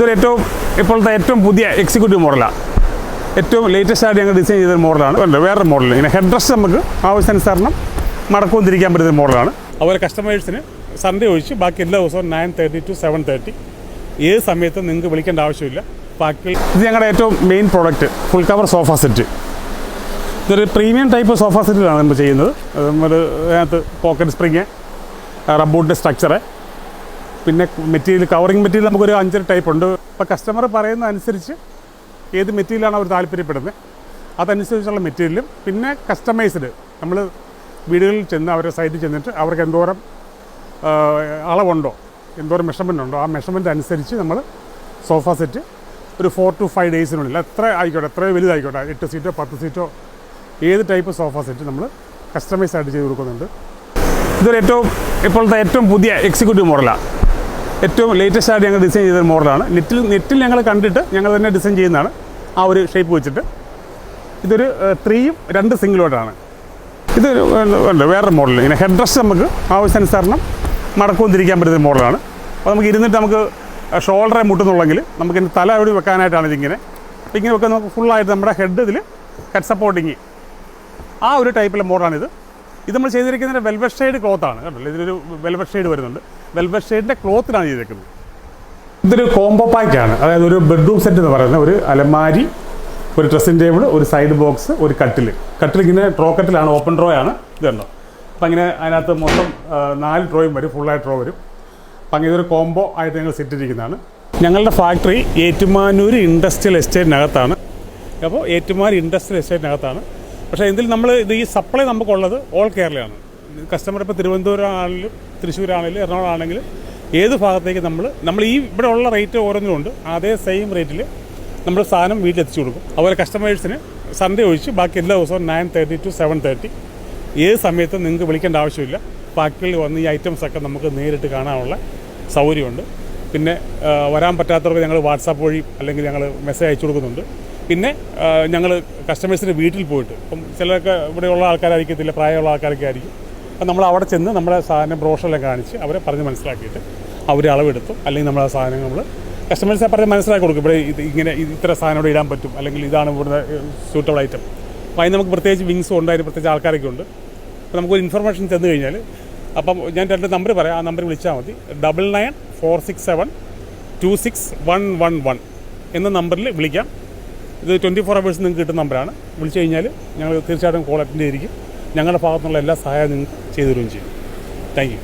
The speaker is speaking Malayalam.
ഇതൊരു ഇപ്പോഴത്തെ ഏറ്റവും പുതിയ എക്സിക്യൂട്ടീവ് മോഡലാണ്. ഏറ്റവും ലേറ്റസ്റ്റ് ആയിട്ട് ഞങ്ങൾ ഡിസൈൻ ചെയ്ത മോഡലാണ്. വേറൊരു മോഡൽ ഇങ്ങനെ ഹെഡ് റെസ്റ്റ് നമുക്ക് ആവശ്യാനുസരണം മടക്കവും തിരിക്കാൻ പറ്റുന്ന മോഡലാണ്. അതുപോലെ കസ്റ്റമേഴ്സിന് സൺഡേ ഒഴിച്ച് ബാക്കി എല്ലാ ദിവസവും 9:30 to 7:30 ഏത് സമയത്തും നിങ്ങൾക്ക് വിളിക്കേണ്ട ആവശ്യമില്ല. ബാക്കി ഇത് ഞങ്ങളുടെ ഏറ്റവും main product full cover sofa set. ഇതൊരു പ്രീമിയം ടൈപ്പ് സോഫ സെറ്റിലാണ് നമ്മൾ ചെയ്യുന്നത്. നമ്മൾ അതിനകത്ത് പോക്കറ്റ് സ്പ്രിങ്, റബ്ബൂട്ടിൻ്റെ സ്ട്രക്ചറ്, പിന്നെ മെറ്റീരിയൽ കവറിങ് മെറ്റീരിയൽ നമുക്കൊരു 5 ടൈപ്പ് ഉണ്ട്. അപ്പോൾ കസ്റ്റമർ പറയുന്ന അനുസരിച്ച് ഏത് മെറ്റീരിയലാണ് അവർ താല്പര്യപ്പെടുന്നത് അതനുസരിച്ചുള്ള മെറ്റീരിയലും പിന്നെ കസ്റ്റമൈസ്ഡ് നമ്മൾ വീടുകളിൽ ചെന്ന് അവരുടെ സൈറ്റിൽ ചെന്നിട്ട് അവർക്ക് എന്തോരം അളവുണ്ടോ, എന്തോരം മെഷർമെൻ്റ് ഉണ്ടോ ആ മെഷർമെൻ്റ് അനുസരിച്ച് നമ്മൾ സോഫ സെറ്റ് ഒരു 4 to 5 ഡേയ്സിനുള്ളിൽ എത്ര ആയിക്കോട്ടെ, എത്ര വലുതായിക്കോട്ടെ, 8 സീറ്റോ 10 സീറ്റോ ഏത് ടൈപ്പ് സോഫ സെറ്റ് നമ്മൾ കസ്റ്റമൈസ് ആയിട്ട് ചെയ്ത് കൊടുക്കുന്നുണ്ട്. ഇതൊരു ഇപ്പോഴത്തെ ഏറ്റവും പുതിയ എക്സിക്യൂട്ടീവ് മോഡലാണ്. ഏറ്റവും ലേറ്റസ്റ്റ് ആയിട്ട് ഞങ്ങൾ ഡിസൈൻ ചെയ്ത മോഡലാണ്. നെറ്റിൽ ഞങ്ങൾ കണ്ടിട്ട് ഞങ്ങൾ തന്നെ ഡിസൈൻ ചെയ്യുന്നതാണ് ആ ഒരു ഷേപ്പ് വെച്ചിട്ട്. ഇതൊരു 3ഉം 2 സിംഗിളോട്ടാണ്. ഇത് വേറൊരു മോഡൽ ഇങ്ങനെ ഹെഡ് റെസ്റ്റ് നമുക്ക് ആവശ്യാനുസരണം മടക്കവും തിരിക്കാൻ പറ്റുന്ന മോഡലാണ്. അപ്പോൾ നമുക്ക് ഇരുന്നിട്ട് നമുക്ക് ഷോൾഡറെ മുട്ടുന്നുള്ളെങ്കിൽ നമുക്ക് ഇതിൻ്റെ തല എവിടെ വെക്കാനായിട്ടാണ് ഇതിങ്ങനെ. അപ്പോൾ ഇങ്ങനെ വെക്കാൻ നമുക്ക് ഫുള്ളായിട്ട് നമ്മുടെ ഹെഡ് ഇതിൽ ഹെഡ് സപ്പോർട്ടിങ് ആ ഒരു ടൈപ്പിലെ മോഡലാണിത്. ഇത് നമ്മൾ ചെയ്തിരിക്കുന്നത് വെൽവെറ്റ് ഷെയ്ഡ് ക്ലോത്താണ് കേട്ടോ. ഇതിലൊരു വെൽവെറ്റ് ഷെയ്ഡ് വരുന്നുണ്ട്. വെൽവെറ്റ് ഷെയ്ഡിൻ്റെ ക്ലോത്തിലാണ് ചെയ്തിരിക്കുന്നത്. ഇതൊരു കോംബോ പാക്കാണ്. അതായത് ഒരു ബെഡ്റൂം സെറ്റ് എന്ന് പറയുന്നത് ഒരു അലമാരി, ഒരു ഡ്രസ്സിംഗ് ടേബിൾ, ഒരു സൈഡ് ബോക്സ്, ഒരു കട്ടിൽ ഇങ്ങനെ ഡ്രോ കട്ടിലാണ്, ഓപ്പൺ ഡ്രോ ആണ് ഇത് കണ്ടോ. അപ്പം അങ്ങനെ അതിനകത്ത് മൊത്തം 4 ഡ്രോയും വരും, ഫുള്ളായിട്ട് ഡ്രോ വരും. അപ്പം അങ്ങനെ ഇതൊരു കോംബോ ആയിട്ട് ഞങ്ങൾ സെറ്റ് ചെയ്തിരിക്കുന്നതാണ്. ഞങ്ങളുടെ ഫാക്ടറി ഏറ്റുമാനൂർ ഇൻഡസ്ട്രിയൽ എസ്റ്റേറ്റിനകത്താണ്. അപ്പോൾ ഏറ്റുമാനൂർ ഇൻഡസ്ട്രിയൽ എസ്റ്റേറ്റിനകത്താണ്. പക്ഷേ ഇതിൽ നമ്മൾ ഈ സപ്ലൈ നമുക്കുള്ളത് ഓൾ കേരളയാണ്. കസ്റ്റമർ ഇപ്പോൾ തിരുവനന്തപുരം ആണെങ്കിലും തൃശ്ശൂരാണെങ്കിലും എറണാകുളം ആണെങ്കിലും ഏത് ഭാഗത്തേക്ക് നമ്മൾ ഈ ഇവിടെ ഉള്ള റേറ്റ് ഓരോന്നിനുണ്ട്. അതേ സെയിം റേറ്റിൽ നമ്മൾ സാധനം വീട്ടിലെത്തിച്ചു കൊടുക്കും. അതുപോലെ കസ്റ്റമേഴ്സിന് സൺഡേ ഒഴിച്ച് ബാക്കി എല്ലാ ദിവസവും 9:30 to 7:30 ഏത് സമയത്തും നിങ്ങൾക്ക് വിളിക്കേണ്ട ആവശ്യമില്ല. ഫാക്ടറിയിൽ വന്ന് ഈ ഐറ്റംസൊക്കെ നമുക്ക് നേരിട്ട് കാണാനുള്ള സൗകര്യമുണ്ട്. പിന്നെ വരാൻ പറ്റാത്തവർക്ക് ഞങ്ങൾ വാട്സാപ്പ് വഴി അല്ലെങ്കിൽ ഞങ്ങൾ മെസ്സേജ് അയച്ചു കൊടുക്കുന്നുണ്ട്. പിന്നെ ഞങ്ങൾ കസ്റ്റമേഴ്സിൻ്റെ വീട്ടിൽ പോയിട്ട്, ഇപ്പം ചിലരൊക്കെ ഇവിടെയുള്ള ആൾക്കാരായിരിക്കത്തില്ല, പ്രായമുള്ള ആൾക്കാരൊക്കെ ആയിരിക്കും. അപ്പം നമ്മൾ അവിടെ ചെന്ന് നമ്മുടെ സാധനം ബ്രോഷറെല്ലാം കാണിച്ച് അവരെ പറഞ്ഞ് മനസ്സിലാക്കിയിട്ട് അവർ അളവെടുത്തും അല്ലെങ്കിൽ നമ്മളെ സാധനങ്ങൾ നമ്മൾ കസ്റ്റമേഴ്സിനെ പറഞ്ഞ് മനസ്സിലാക്കി കൊടുക്കും. ഇവിടെ ഇങ്ങനെ ഇത്ര സാധനം ഇവിടെ ഇടാൻ പറ്റും, അല്ലെങ്കിൽ ഇതാണ് ഇവിടുത്തെ സ്യൂട്ടബിൾ ഐറ്റം. അപ്പോൾ അതിന് നമുക്ക് പ്രത്യേകിച്ച് വിങ്സും ഉണ്ട്, അതിന് പ്രത്യേകിച്ച് ആൾക്കാരൊക്കെ ഉണ്ട്. അപ്പോൾ നമുക്കൊരു ഇൻഫർമേഷൻ തന്നു കഴിഞ്ഞാൽ അപ്പം ഞാൻ 2 നമ്പർ പറയാം, ആ നമ്പർ വിളിച്ചാൽ മതി. 9946726111 എന്ന നമ്പറിൽ വിളിക്കാം. ഇത് 24 hours നിങ്ങൾക്ക് കിട്ടുന്ന നമ്പറാണ്. വിളിച്ചു കഴിഞ്ഞാൽ ഞങ്ങൾ തീർച്ചയായിട്ടും കോൾ അറ്റൻഡ് ചെയ്തിരിക്കും. ഞങ്ങളുടെ ഭാഗത്തുനിന്നുള്ള എല്ലാ സഹായവും നിങ്ങൾക്ക് ചെയ്തു തരുകയും ചെയ്യും. Thank you.